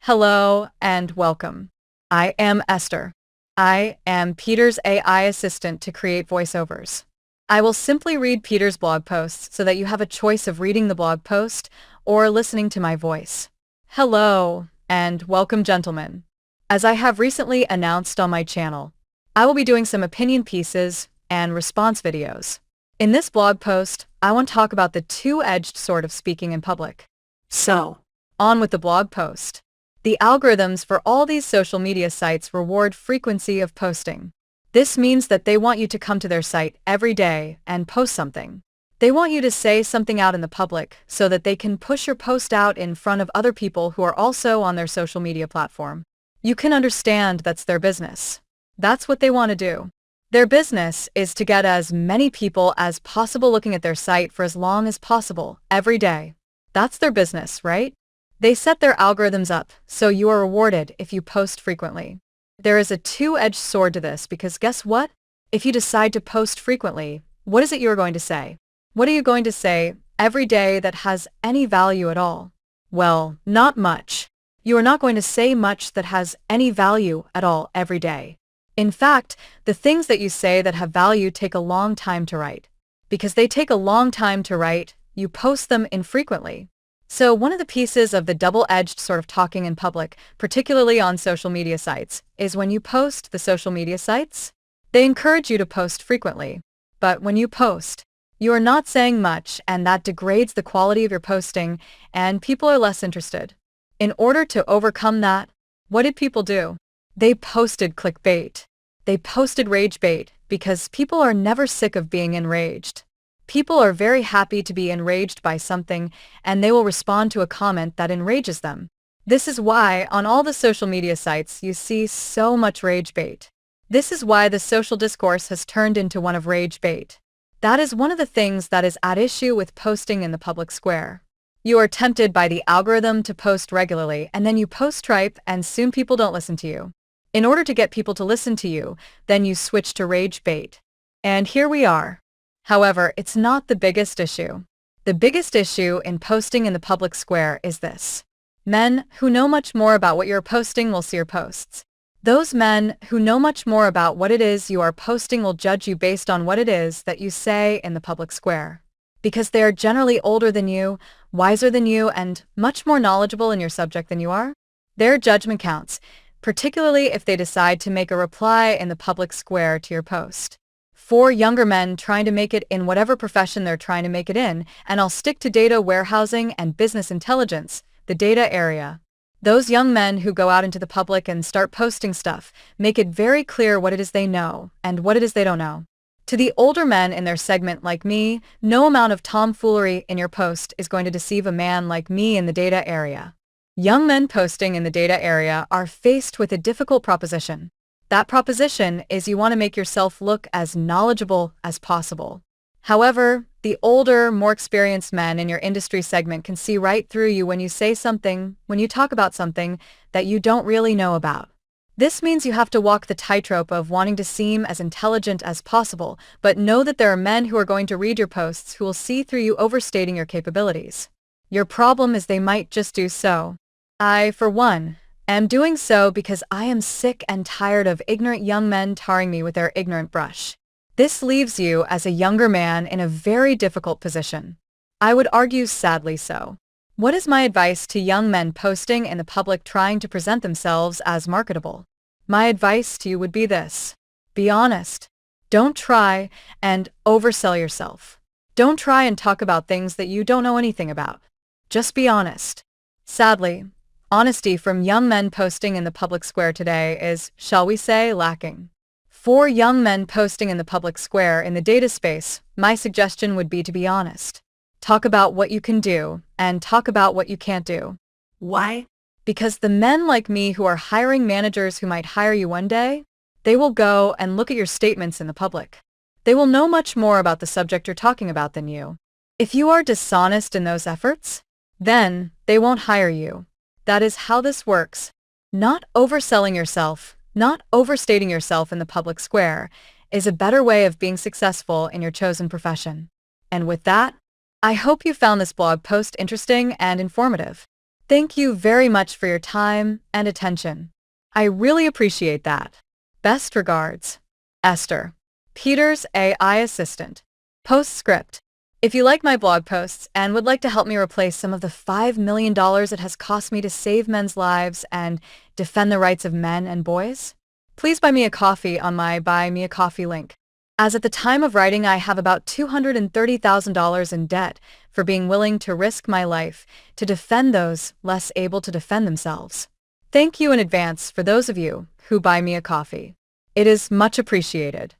Hello and welcome. I am Esther. I am Peter's AI assistant to create voiceovers. I will simply read Peter's blog posts so that you have a choice of reading the blog post or listening to my voice. Hello and welcome, gentlemen. As I have recently announced on my channel, I will be doing some opinion pieces and response videos. In this blog post, I want to talk about the two-edged sword of speaking in public. So, on with the blog post. The algorithms for all these social media sites reward frequency of posting. This means that they want you to come to their site every day and post something. They want you to say something out in the public so that they can push your post out in front of other people who are also on their social media platform. You can understand that's their business. That's what they want to do. Their business is to get as many people as possible looking at their site for as long as possible every day. That's their business, right? They set their algorithms up so you are rewarded if you post frequently. There is a two-edged sword to this because guess what? If you decide to post frequently, what is it you're going to say? What are you going to say every day that has any value at all? Well, not much. You are not going to say much that has any value at all every day. In fact, the things that you say that have value take a long time to write. Because they take a long time to write, you post them infrequently. So one of the pieces of the double-edged sort of talking in public, particularly on social media sites, is when you post the social media sites, they encourage you to post frequently. But when you post, you are not saying much, and that degrades the quality of your posting, and people are less interested. In order to overcome that, what did people do? They posted clickbait. They posted rage bait because people are never sick of being enraged. People are very happy to be enraged by something, and they will respond to a comment that enrages them. This is why on all the social media sites you see so much rage bait. This is why the social discourse has turned into one of rage bait. That is one of the things that is at issue with posting in the public square. You are tempted by the algorithm to post regularly, and then you post tripe, and soon people don't listen to you. In order to get people to listen to you, then you switch to rage bait. And here we are. However, it's not the biggest issue. The biggest issue in posting in the public square is this. Men who know much more about what you're posting will see your posts. Those men who know much more about what it is you are posting will judge you based on what it is that you say in the public square. Because they are generally older than you, wiser than you, and much more knowledgeable in your subject than you are, their judgment counts, particularly if they decide to make a reply in the public square to your post. For younger men trying to make it in whatever profession they're trying to make it in, and I'll stick to data warehousing and business intelligence, the data area. Those young men who go out into the public and start posting stuff make it very clear what it is they know and what it is they don't know. To the older men in their segment like me, no amount of tomfoolery in your post is going to deceive a man like me in the data area. Young men posting in the data area are faced with a difficult proposition. That proposition is you want to make yourself look as knowledgeable as possible. However, the older, more experienced men in your industry segment can see right through you when you say something, when you talk about something that you don't really know about. This means you have to walk the tightrope of wanting to seem as intelligent as possible, but know that there are men who are going to read your posts who will see through you overstating your capabilities. Your problem is they might just do so. I, for one, am doing so because I am sick and tired of ignorant young men tarring me with their ignorant brush. This leaves you as a younger man in a very difficult position. I would argue sadly so. What is my advice to young men posting in the public trying to present themselves as marketable? My advice to you would be this. Be honest. Don't try and oversell yourself. Don't try and talk about things that you don't know anything about. Just be honest. Sadly, honesty from young men posting in the public square today is, shall we say, lacking. For young men posting in the public square in the data space, my suggestion would be to be honest. Talk about what you can do, and talk about what you can't do. Why? Because the men like me who are hiring managers who might hire you one day, they will go and look at your statements in the public. They will know much more about the subject you're talking about than you. If you are dishonest in those efforts, then they won't hire you. That is how this works. Not overselling yourself, not overstating yourself in the public square, is a better way of being successful in your chosen profession. And with that, I hope you found this blog post interesting and informative. Thank you very much for your time and attention. I really appreciate that. Best regards, Esther, Peter's AI assistant. Postscript. If you like my blog posts and would like to help me replace some of the $5 million it has cost me to save men's lives and defend the rights of men and boys, please buy me a coffee on my Buy Me a Coffee link. As at the time of writing, I have about $230,000 in debt for being willing to risk my life to defend those less able to defend themselves. Thank you in advance for those of you who buy me a coffee. It is much appreciated.